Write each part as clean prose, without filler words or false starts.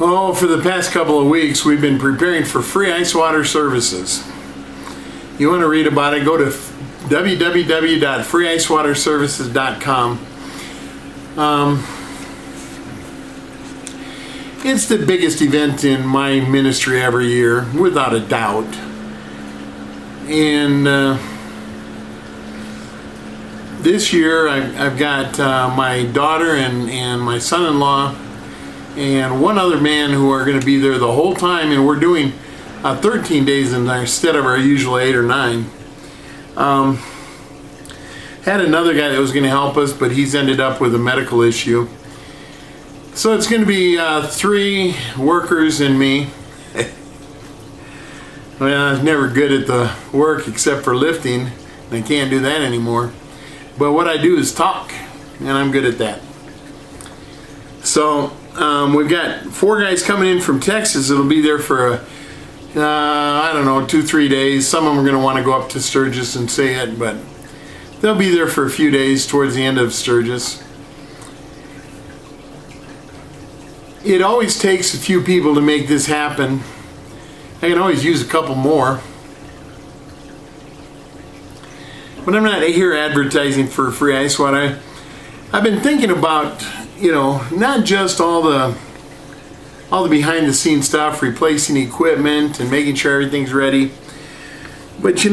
Oh, for the past couple of weeks, we've been preparing for free ice water services. You want to read about it, go to www.freeicewaterservices.com. It's the biggest event in my ministry every year, without a doubt. And this year, I've got my daughter and my son-in-law and one other man who are going to be there the whole time, and we're doing 13 days instead of our usual 8 or 9. Had another guy that was going to help us, but he's ended up with a medical issue. So it's going to be 3 workers and me. Well, I was never good at the work except for lifting, and I can't do that anymore. But what I do is talk, and I'm good at that. So we've got 4 guys coming in from Texas. It'll be there for, 2-3 days. Some of them are going to want to go up to Sturgis and say it, but they'll be there for a few days towards the end of Sturgis. It always takes a few people to make this happen. I can always use a couple more. But I'm not here advertising for free ice water. I've been thinking about, not just all the behind the scenes stuff, replacing equipment and making sure everything's ready. But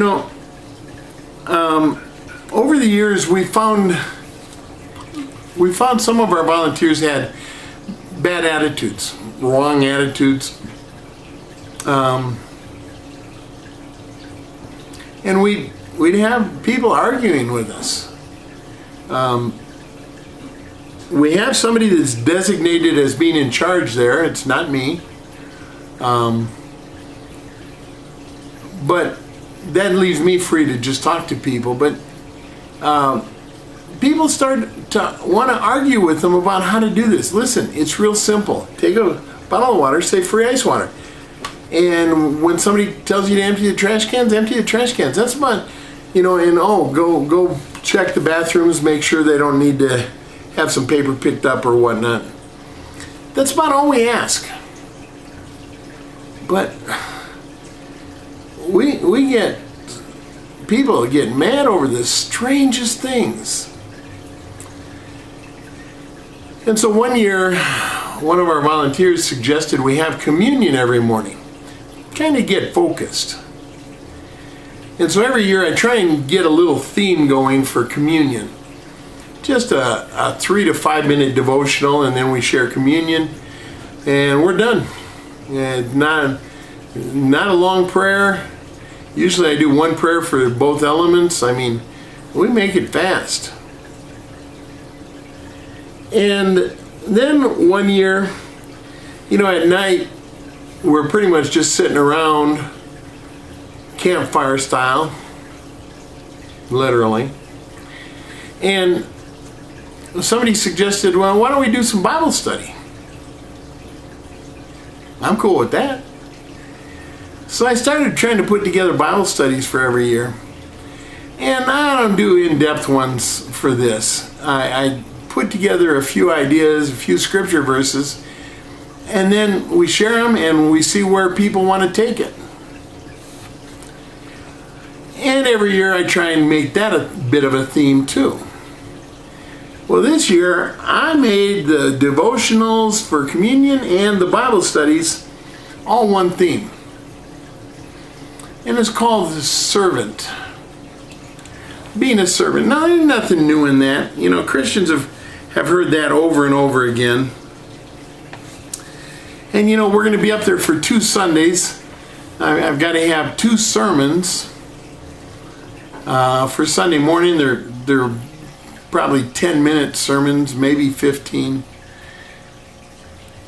over the years we found some of our volunteers had bad attitudes, wrong attitudes. And we'd have people arguing with us. We have somebody that's designated as being in charge there. It's not me. But that leaves me free to just talk to people. But people start to want to argue with them about how to do this. Listen, it's real simple. Take a bottle of water, say free ice water. And when somebody tells you to empty the trash cans, empty the trash cans. That's about, go check the bathrooms, make sure they don't need to have some paper picked up or whatnot. That's about all we ask. But we get people get mad over the strangest things. And so one year, one of our volunteers suggested we have communion every morning. Kind of get focused. And so every year I try and get a little theme going for communion. Just a 3 to 5 minute devotional, and then we share communion, and we're done. And not a long prayer. Usually I do one prayer for both elements. We make it fast. And then one year, at night, we're pretty much just sitting around, campfire style, literally. And somebody suggested, well, why don't we do some Bible study? I'm cool with that. So I started trying to put together Bible studies for every year. And I don't do in-depth ones for this. I put together a few ideas, a few scripture verses, and then we share them and we see where people want to take it. And every year I try and make that a bit of a theme too. Well, this year I made the devotionals for communion and the Bible studies all one theme. And it's called the servant. Being a servant. Now, there's nothing new in that. Christians have heard that over and over again. And we're going to be up there for 2 Sundays. I've got to have 2 sermons. For Sunday morning, they're probably 10-minute sermons, maybe 15.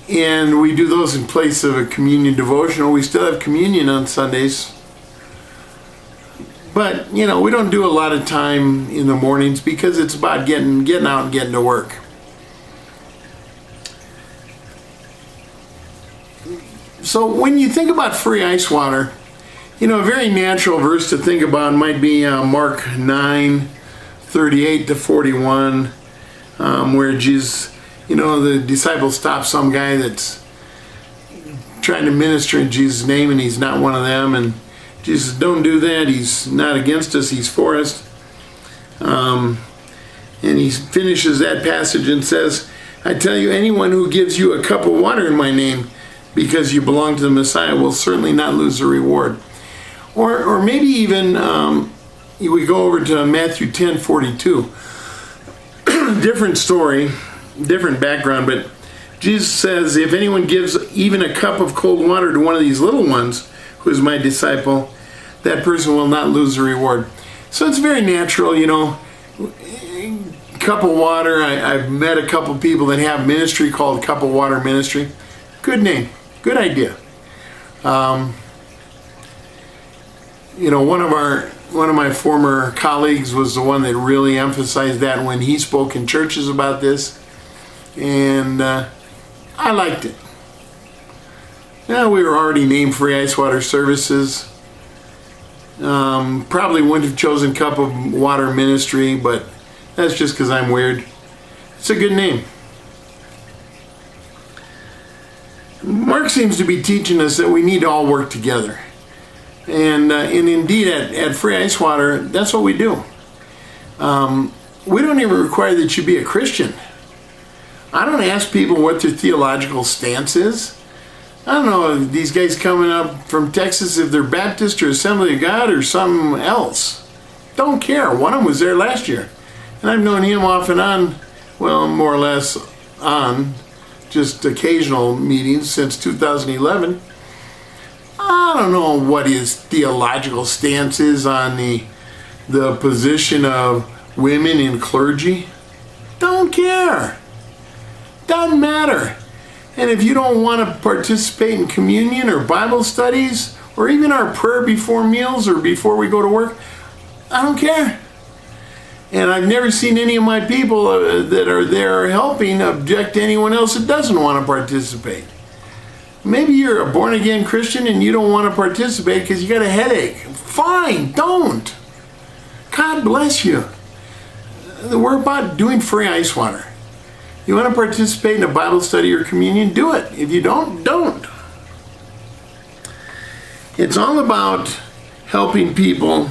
And we do those in place of a communion devotional. We still have communion on Sundays. But, we don't do a lot of time in the mornings because it's about getting out and getting to work. So when you think about free ice water, a very natural verse to think about might be Mark 9:38-41, where Jesus, the disciples stop some guy that's trying to minister in Jesus' name, and he's not one of them. And Jesus, don't do that. He's not against us. He's for us. And he finishes that passage and says, I tell you, anyone who gives you a cup of water in my name because you belong to the Messiah will certainly not lose the reward. Or maybe even we go over to Matthew 10:42. Different story, different background, but Jesus says, if anyone gives even a cup of cold water to one of these little ones, who is my disciple, that person will not lose the reward. So it's very natural, cup of water. I've met a couple people that have ministry called Cup of Water Ministry. Good name, good idea. One of my former colleagues was the one that really emphasized that when he spoke in churches about this, and I liked it. Now, we were already named Free Ice Water Services. Probably wouldn't have chosen Cup of Water Ministry, but that's just because I'm weird. It's a good name. Mark seems to be teaching us that we need to all work together. And indeed, at Free Ice Water, that's what we do. We don't even require that you be a Christian. I don't ask people what their theological stance is. I don't know if these guys coming up from Texas, if they're Baptist or Assembly of God or something else. Don't care. One of them was there last year. And I've known him off and on, well, more or less on, just occasional meetings since 2011. I don't know what his theological stance is on the position of women in clergy. Don't care. Doesn't matter. And if you don't want to participate in communion or Bible studies or even our prayer before meals or before we go to work, I don't care. And I've never seen any of my people that are there helping object to anyone else that doesn't want to participate. Maybe you're a born-again Christian and you don't want to participate because you got a headache. Fine, don't. God bless you. We're about doing free ice water. You want to participate in a Bible study or communion? Do it. If you don't, don't. It's all about helping people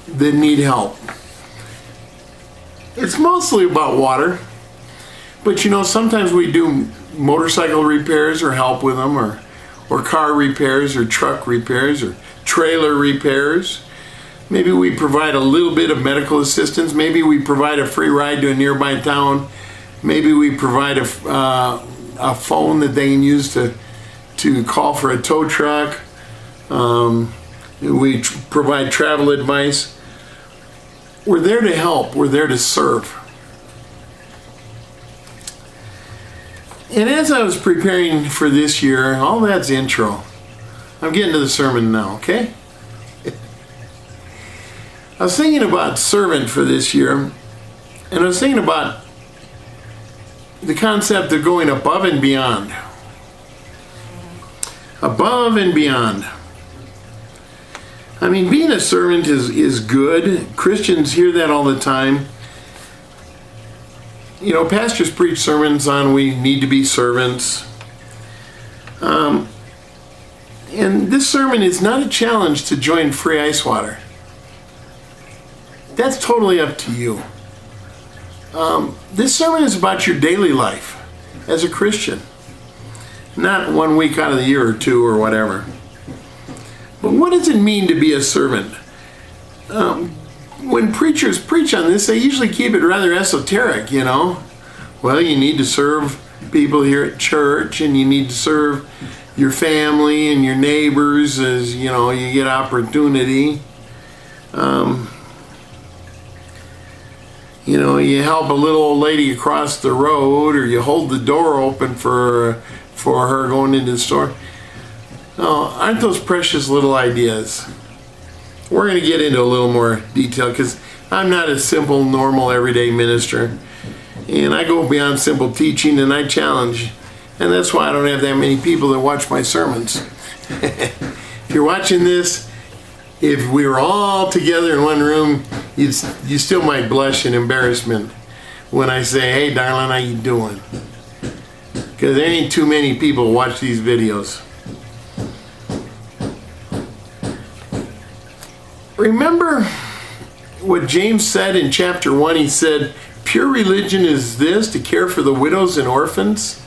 that need help. It's mostly about water, but sometimes we do motorcycle repairs or help with them, or car repairs or truck repairs or trailer repairs. Maybe we provide a little bit of medical assistance. Maybe we provide a free ride to a nearby town. Maybe we provide a phone that they can use to call for a tow truck. We provide travel advice. We're there to help. We're there to serve. And as I was preparing for this year, all that's intro. I'm getting to the sermon now, okay? I was thinking about servant for this year, and I was thinking about the concept of going above and beyond. Above and beyond. I mean, being a servant is good. Christians hear that all the time. Pastors preach sermons on we need to be servants. And this sermon is not a challenge to join Free Ice Water. That's totally up to you. This sermon is about your daily life as a Christian. Not 1 week out of the year or 2 or whatever. But what does it mean to be a servant? When preachers preach on this, they usually keep it rather esoteric, Well, you need to serve people here at church, and you need to serve your family and your neighbors as, you get opportunity. You help a little old lady across the road, or you hold the door open for her going into the store. Oh, aren't those precious little ideas? We're going to get into a little more detail because I'm not a simple, normal, everyday minister. And I go beyond simple teaching and I challenge. And that's why I don't have that many people that watch my sermons. If you're watching this, if we were all together in one room, you still might blush in embarrassment when I say, hey, darling, how you doing? Because there ain't too many people watch these videos. Remember what James said in chapter 1? He said, pure religion is this, to care for the widows and orphans.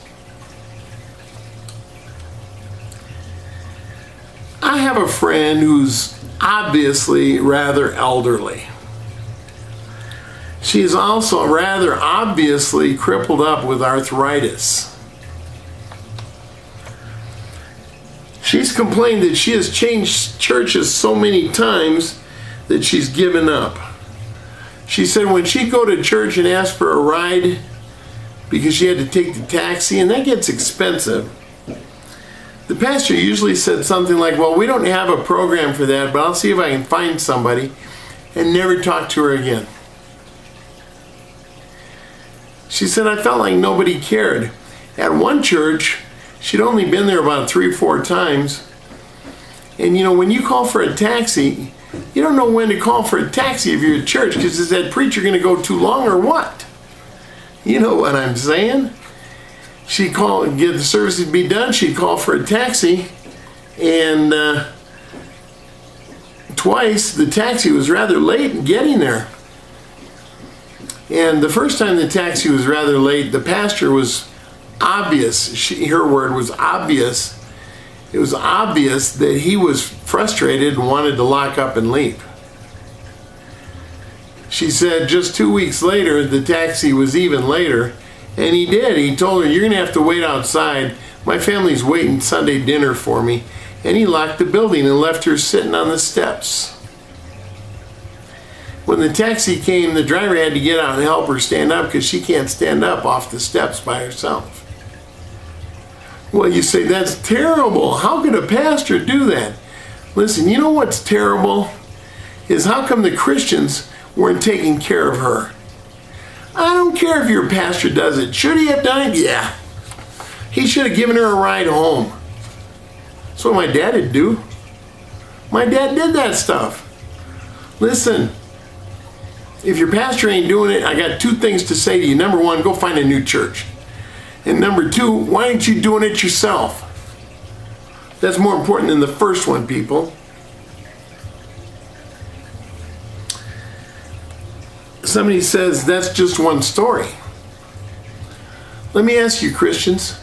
I have a friend who's obviously rather elderly. She's also rather obviously crippled up with arthritis. She's complained that she has changed churches so many times that she's given up. She said when she'd go to church and ask for a ride because she had to take the taxi, and that gets expensive, the pastor usually said something like, well, we don't have a program for that, but I'll see if I can find somebody, and never talk to her again. She said, I felt like nobody cared. At one church, she'd only been there about 3 or 4 times. And when you call for a taxi, you don't know when to call for a taxi if you're at church, because is that preacher going to go too long or what? You know what I'm saying? She'd call, get the service to be done, she'd call for a taxi, and twice the taxi was rather late in getting there. And the first time the taxi was rather late, the pastor was obvious, her word was obvious. It was obvious that he was frustrated and wanted to lock up and leave. She said just 2 weeks later, the taxi was even later, and he did. He told her, you're going to have to wait outside. My family's waiting Sunday dinner for me. And he locked the building and left her sitting on the steps. When the taxi came, the driver had to get out and help her stand up because she can't stand up off the steps by herself. Well, you say, that's terrible. How could a pastor do that? Listen, you know what's terrible? Is how come the Christians weren't taking care of her? I don't care if your pastor does it. Should he have done it? Yeah. He should have given her a ride home. That's what my dad would do. My dad did that stuff. Listen, if your pastor ain't doing it, I got 2 things to say to you. Number 1, go find a new church. And number 2, why aren't you doing it yourself? That's more important than the first one, people. Somebody says that's just one story. Let me ask you, Christians.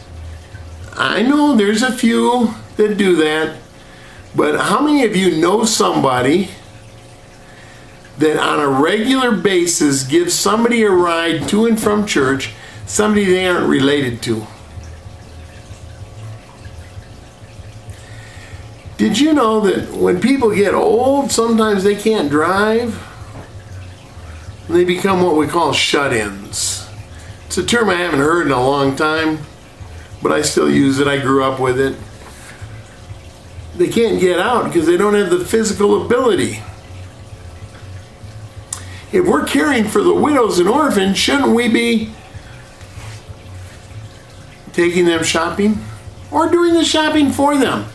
I know there's a few that do that, but how many of you know somebody that on a regular basis gives somebody a ride to and from church, somebody they aren't related to? Did you know that when people get old, sometimes they can't drive? They become what we call shut-ins. It's a term I haven't heard in a long time, but I still use it. I grew up with it. They can't get out because they don't have the physical ability. If we're caring for the widows and orphans, shouldn't we be taking them shopping or doing the shopping for them?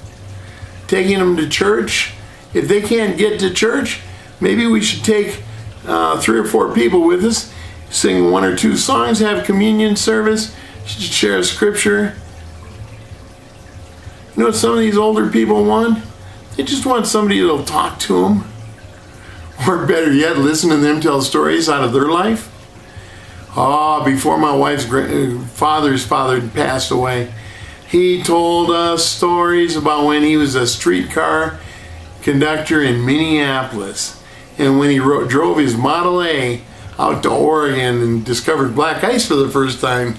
Taking them to church. If they can't get to church, maybe we should take 3 or 4 people with us, sing 1 or 2 songs, have communion service, share a scripture. You know what some of these older people want? They just want somebody that'll talk to them. Or better yet, listen to them tell stories out of their life. Before my wife's father's father passed away, he told us stories about when he was a streetcar conductor in Minneapolis. And when he drove his Model A out to Oregon and discovered black ice for the first time.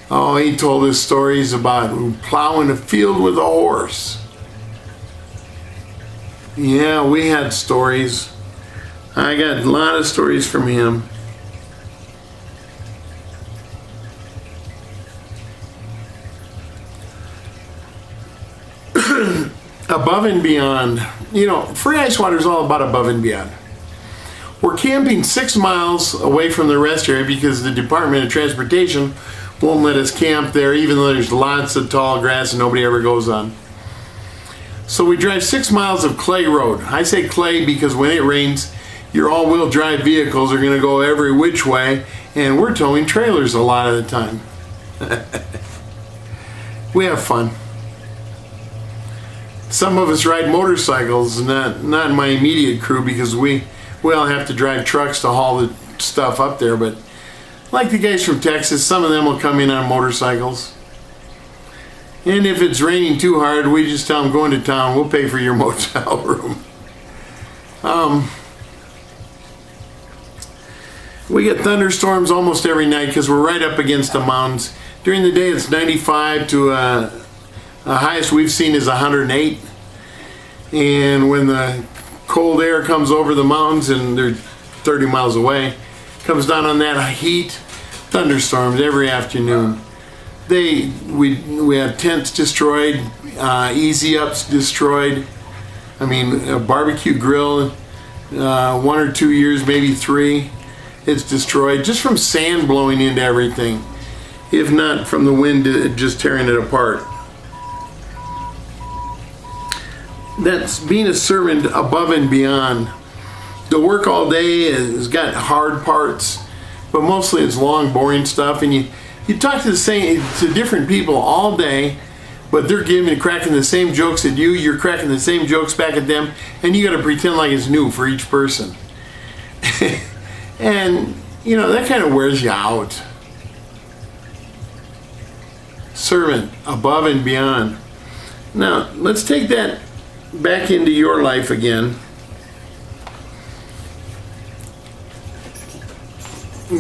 He told us stories about plowing a field with a horse. Yeah, we had stories. I got a lot of stories from him. Above and beyond. Free ice water is all about above and beyond. We're camping 6 miles away from the rest area because the Department of Transportation won't let us camp there, even though there's lots of tall grass and nobody ever goes on. So we drive 6 miles of clay road. I say clay because when it rains, your all-wheel drive vehicles are going to go every which way, and we're towing trailers a lot of the time. We have fun. Some of us ride motorcycles, not my immediate crew, because we all have to drive trucks to haul the stuff up there. But like the guys from Texas, some of them will come in on motorcycles. And if it's raining too hard, we just tell them, go into town, we'll pay for your motel room. We get thunderstorms almost every night because we're right up against the mountains. During the day it's 95 to the highest we've seen is 108. And when the cold air comes over the mountains and they're 30 miles away, comes down on that heat, thunderstorms every afternoon. We have tents destroyed, easy ups destroyed. I mean, a barbecue grill, 1 or 2 years, maybe 3, it's destroyed just from sand blowing into everything, if not from the wind just tearing it apart. That's being a servant above and beyond. The work all day has got hard parts, but mostly it's long, boring stuff. And you talk to different people all day, but they're cracking the same jokes at you. You're cracking the same jokes back at them, and you got to pretend like it's new for each person. And that kind of wears you out. Servant above and beyond. Now let's take that back into your life again.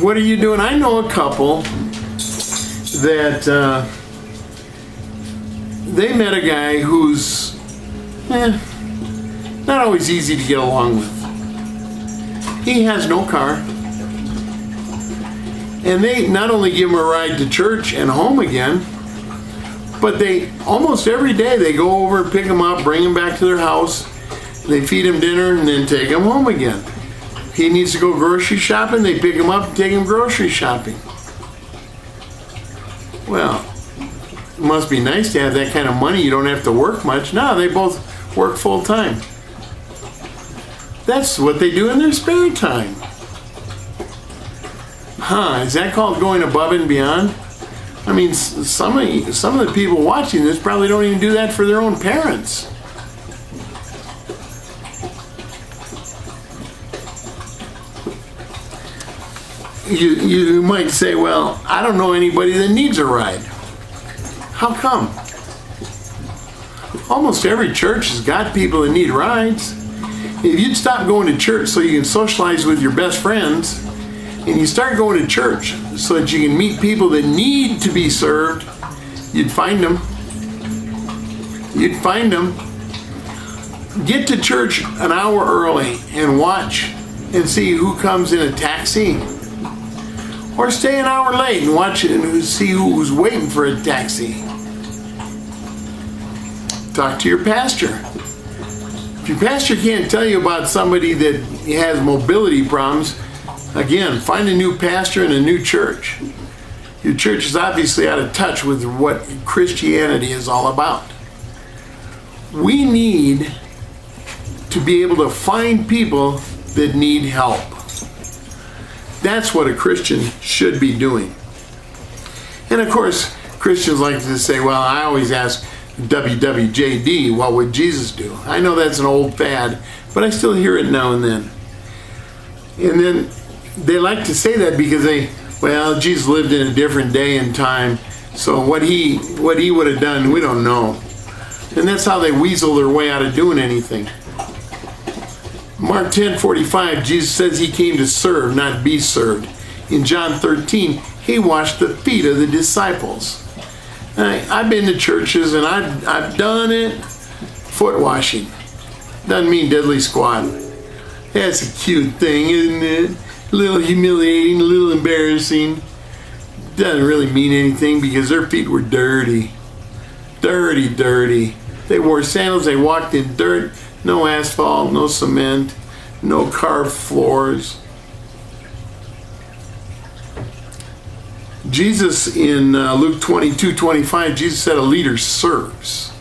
What are you doing? I know a couple that they met a guy who's not always easy to get along with. He has no car. And they not only give him a ride to church and home again, but they almost every day they go over and pick him up, bring him back to their house, they feed him dinner, and then take him home again. He needs to go grocery shopping, they pick him up and take him grocery shopping. Well, it must be nice to have that kind of money. You don't have to work much. No, they both work full time. That's what they do in their spare time. Is that called going above and beyond? I mean, some of the people watching this probably don't even do that for their own parents. You might say, well, I don't know anybody that needs a ride. How come? Almost every church has got people that need rides. If you'd stop going to church so you can socialize with your best friends, and you start going to church so that you can meet people that need to be served, you'd find them. You'd find them. Get to church an hour early and watch and see who comes in a taxi. Or stay an hour late and watch and see who's waiting for a taxi. Talk to your pastor. If your pastor can't tell you about somebody that has mobility problems, again, find a new pastor and a new church. Your church is obviously out of touch with what Christianity is all about. We need to be able to find people that need help. That's what a Christian should be doing. And of course, Christians like to say, well, I always ask WWJD, what would Jesus do? I know that's an old fad, but I still hear it now and then. And then they like to say that because Jesus lived in a different day and time, so what he would have done, we don't know. And that's how they weasel their way out of doing anything. Mark 10:45, Jesus says he came to serve, not be served. In John 13, he washed the feet of the disciples. I've been to churches and I've done it. Foot washing. Doesn't mean diddly squat. That's a cute thing, isn't it? A little humiliating, a little embarrassing. Doesn't really mean anything because their feet were dirty. Dirty, dirty. They wore sandals, they walked in dirt, no asphalt, no cement, no carved floors. Jesus in Luke 22:25, Jesus said a leader serves.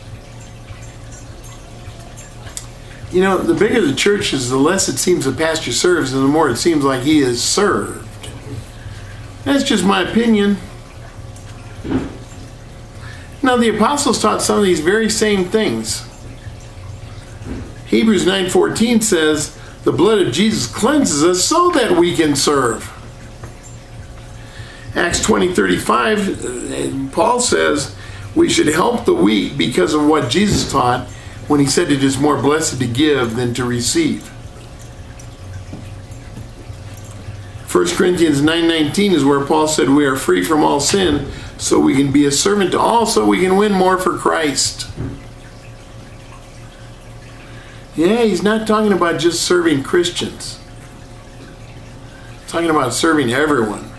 The bigger the church is, the less it seems the pastor serves, and the more it seems like he is served. That's just my opinion. Now, the apostles taught some of these very same things. Hebrews 9:14 says, the blood of Jesus cleanses us so that we can serve. Acts 20:35, Paul says we should help the weak because of what Jesus taught when he said it is more blessed to give than to receive. 1 Corinthians 9:19 is where Paul said we are free from all sin so we can be a servant to all, so we can win more for Christ. Yeah, he's not talking about just serving Christians. He's talking about serving everyone.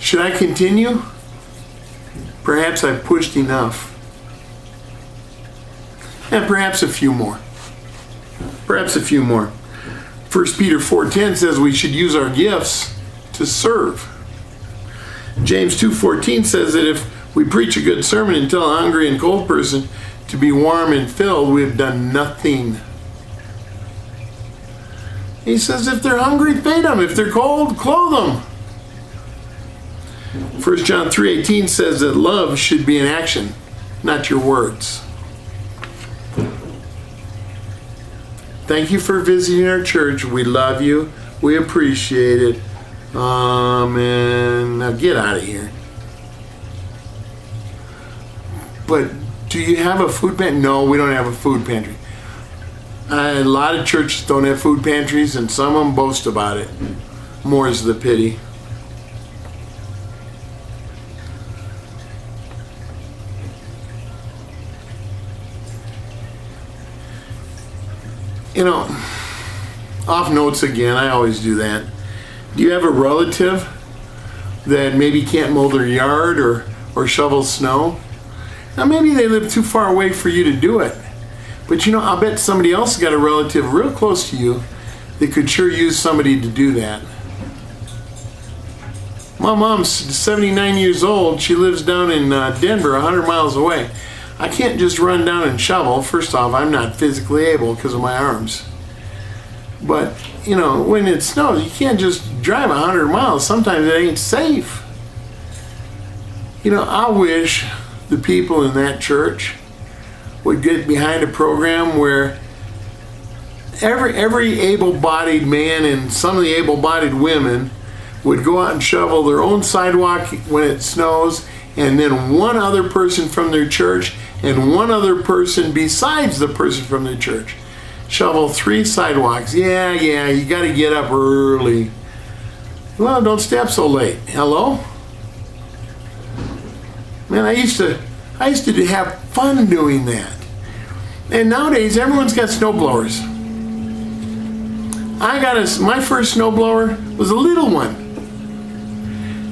Should I continue? Perhaps I've pushed enough. And perhaps a few more. Perhaps a few more. 1 Peter 4:10 says we should use our gifts to serve. James 2:14 says that if we preach a good sermon and tell a hungry and cold person to be warm and filled, we have done nothing. He says if they're hungry, feed them. If they're cold, clothe them. 1 John 3:18 says that love should be in action, not your words. Thank you for visiting our church. We love you. We appreciate it. Amen. Now get out of here. But do you have a food pantry? No, we don't have a food pantry. A lot of churches don't have food pantries, and some of them boast about it. More's the pity. You know, off notes again, I always do that. Do you have a relative that maybe can't mow their yard or shovel snow? Now maybe they live too far away for you to do it. But you know, I'll bet somebody else got a relative real close to you that could sure use somebody to do that. My mom's 79 years old. She lives down in Denver, 100 miles away. I can't just run down and shovel. First off, I'm not physically able because of my arms. But, you know, when it snows, you can't just drive 100 miles. Sometimes it ain't safe. You know, I wish the people in that church would get behind a program where every able-bodied man and some of the able-bodied women would go out and shovel their own sidewalk when it snows, and then one other person from their church and one other person besides the person from their church shovel 3 sidewalks. Yeah, you got to get up early. Well, don't stay up so late. Hello? Man, I used to have fun doing that. And nowadays, everyone's got snow blowers. My first snow blower was a little one.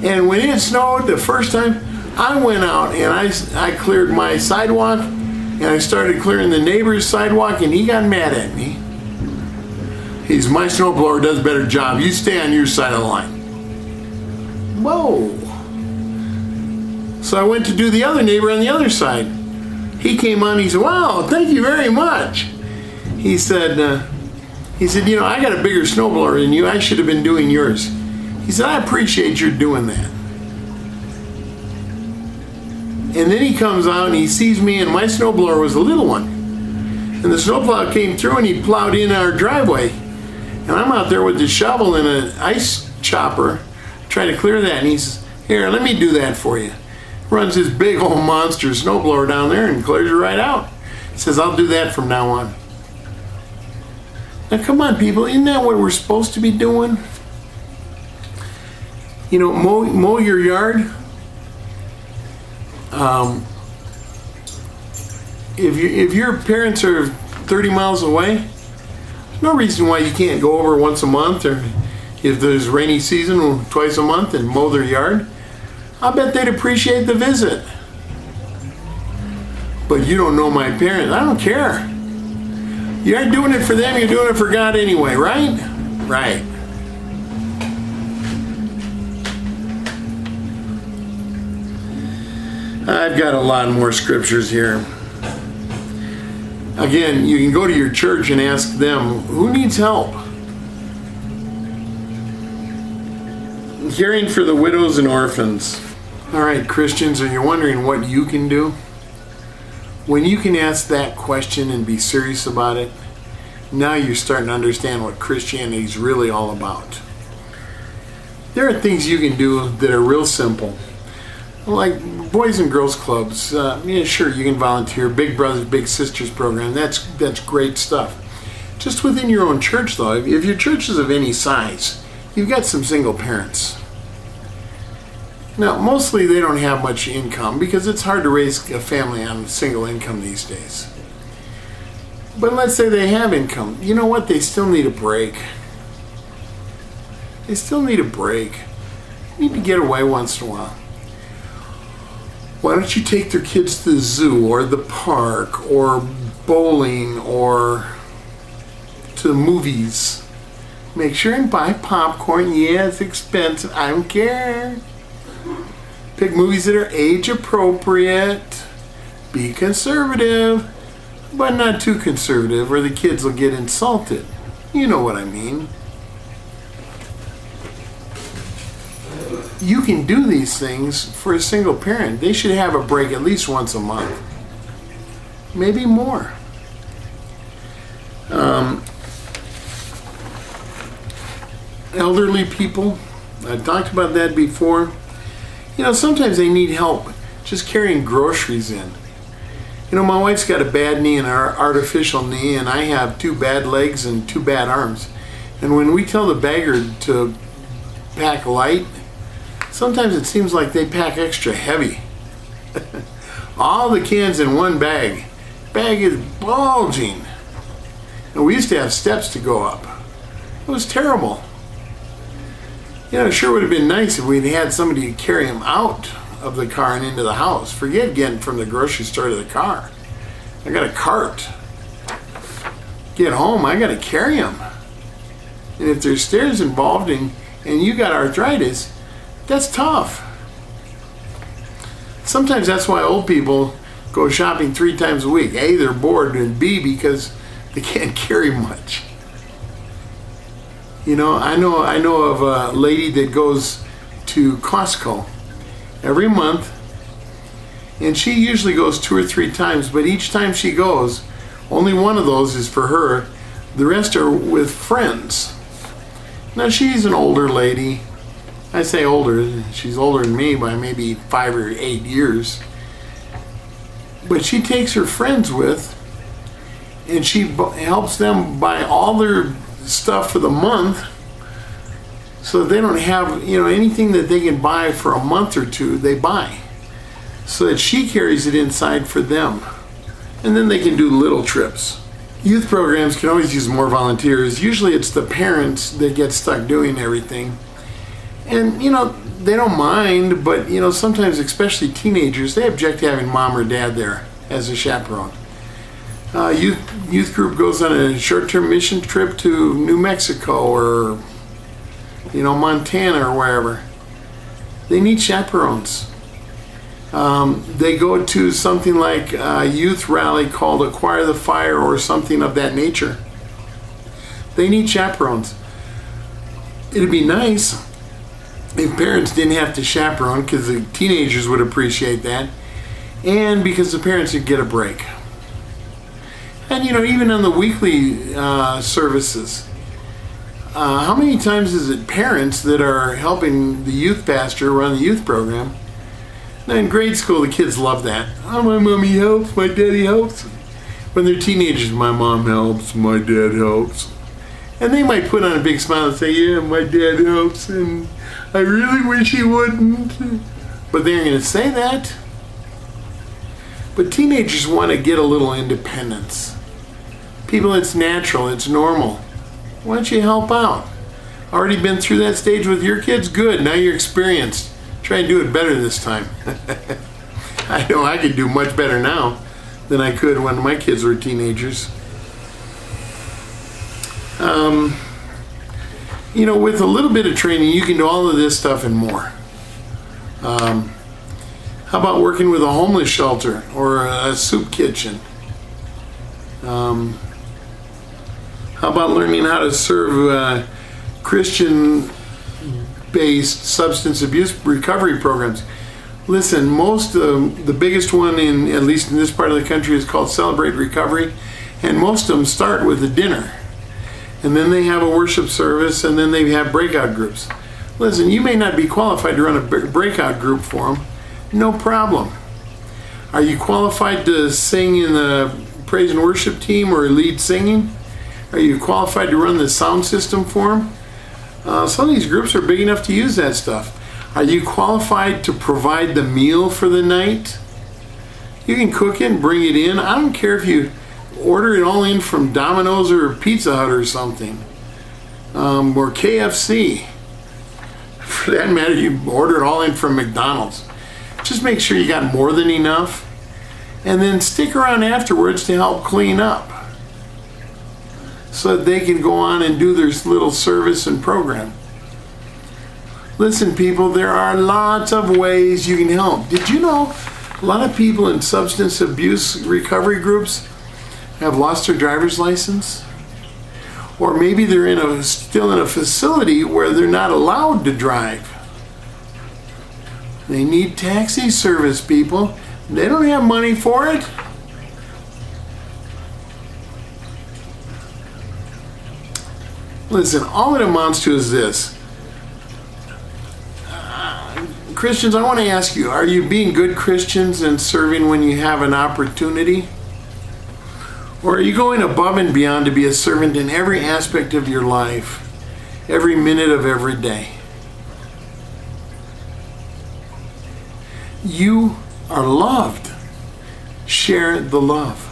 And when it snowed the first time, I went out and I cleared my sidewalk, and I started clearing the neighbor's sidewalk, and he got mad at me. My snowblower does a better job. You stay on your side of the line. Whoa. So I went to do the other neighbor on the other side. He came on, he said, wow, thank you very much. He said, you know, I got a bigger snowblower than you. I should have been doing yours. He said, I appreciate your doing that. And then he comes out and he sees me, and my snowblower was a little one. And the snowplow came through and he plowed in our driveway. And I'm out there with the shovel and an ice chopper trying to clear that. And he says, here, let me do that for you. Runs his big old monster snowblower down there and clears it right out. He says, I'll do that from now on. Now come on, people, isn't that what we're supposed to be doing? You know, mow your yard. If your parents are 30 miles away, there's no reason why you can't go over once a month, or if there's rainy season, twice a month, and mow their yard. I bet they'd appreciate the visit. But you don't know my parents. I don't care. You aren't doing it for them, you're doing it for God anyway, right? Right. I've got a lot more scriptures here. Again, you can go to your church and ask them, who needs help? Caring for the widows and orphans. All right, Christians, are you wondering what you can do? When you can ask that question and be serious about it, now you're starting to understand what Christianity is really all about. There are things you can do that are real simple, like Boys and Girls Clubs. Yeah, sure, you can volunteer. Big Brothers, Big Sisters program. That's great stuff. Just within your own church, though, if your church is of any size, you've got some single parents. Now, mostly they don't have much income because it's hard to raise a family on single income these days. But let's say they have income. You know what? They still need a break. They still need a break. You need to get away once in a while. Why don't you take their kids to the zoo or the park or bowling or to the movies? Make sure and buy popcorn. Yeah, it's expensive. I don't care. Pick movies that are age appropriate. Be conservative, but not too conservative or the kids will get insulted. You know what I mean. You can do these things for a single parent. They should have a break at least once a month. Maybe more. Elderly people, I've talked about that before. You know, sometimes they need help just carrying groceries in. You know, my wife's got a bad knee and an artificial knee, and I have 2 bad legs and 2 bad arms. And when we tell the bagger to pack light, sometimes it seems like they pack extra heavy. All the cans in one bag. Bag is bulging. And we used to have steps to go up. It was terrible. You know, it sure would have been nice if we'd had somebody to carry them out of the car and into the house. Forget getting from the grocery store to the car. I got a cart. Get home, I got to carry them. And if there's stairs involved and you got arthritis, that's tough. Sometimes that's why old people go shopping 3 times a week. A, they're bored, and B, because they can't carry much. You know, I know of a lady that goes to Costco every month, and she usually goes 2 or 3 times, but each time she goes, only one of those is for her. The rest are with friends. Now, she's an older lady. I say older, she's older than me by maybe 5 or 8 years. But she takes her friends with, and she helps them buy all their stuff for the month, so they don't have, you know, anything that they can buy for a month or 2, they buy, so that she carries it inside for them, and then they can do little trips. Youth programs can always use more volunteers. Usually it's the parents that get stuck doing everything, and you know, they don't mind, but you know, sometimes, especially teenagers, they object to having mom or dad there as a chaperone. Youth group goes on a short-term mission trip to New Mexico or, you know, Montana or wherever. They need chaperones. They go to something like a youth rally called Acquire the Fire or something of that nature. They need chaperones. It'd be nice if parents didn't have to chaperone, because the teenagers would appreciate that, and because the parents would get a break. And you know, even on the weekly services, how many times is it parents that are helping the youth pastor run the youth program? Now in grade school, the kids love that. Oh, my mommy helps, my daddy helps. When they're teenagers, my mom helps, my dad helps. And they might put on a big smile and say, yeah, my dad helps, and I really wish he wouldn't. But they aren't going to say that. But teenagers want to get a little independence. People, it's natural, it's normal. Why don't you help out? Already been through that stage with your kids? Good, now you're experienced. Try and do it better this time. I know I could do much better now than I could when my kids were teenagers. You know, with a little bit of training, you can do all of this stuff and more. How about working with a homeless shelter or a soup kitchen? How about learning how to serve Christian-based substance abuse recovery programs? Listen, most the biggest one at least in this part of the country, is called Celebrate Recovery, and most of them start with a dinner, and then they have a worship service, and then they have breakout groups. Listen, you may not be qualified to run a breakout group for them. No problem. Are you qualified to sing in the praise and worship team or lead singing? Are you qualified to run the sound system for them? Some of these groups are big enough to use that stuff. Are you qualified to provide the meal for the night? You can cook it and bring it in. I don't care if you order it all in from Domino's or Pizza Hut or something, or KFC. For that matter, you order it all in from McDonald's. Just make sure you got more than enough, and then stick around afterwards to help clean up, so that they can go on and do their little service and program. Listen, people, there are lots of ways you can help. Did you know a lot of people in substance abuse recovery groups have lost their driver's license? Or maybe they're still in a facility where they're not allowed to drive. They need taxi service, people. They don't have money for it. Listen, all it amounts to is this. Christians, I want to ask you, are you being good Christians and serving when you have an opportunity? Or are you going above and beyond to be a servant in every aspect of your life, every minute of every day? You are loved. Share the love.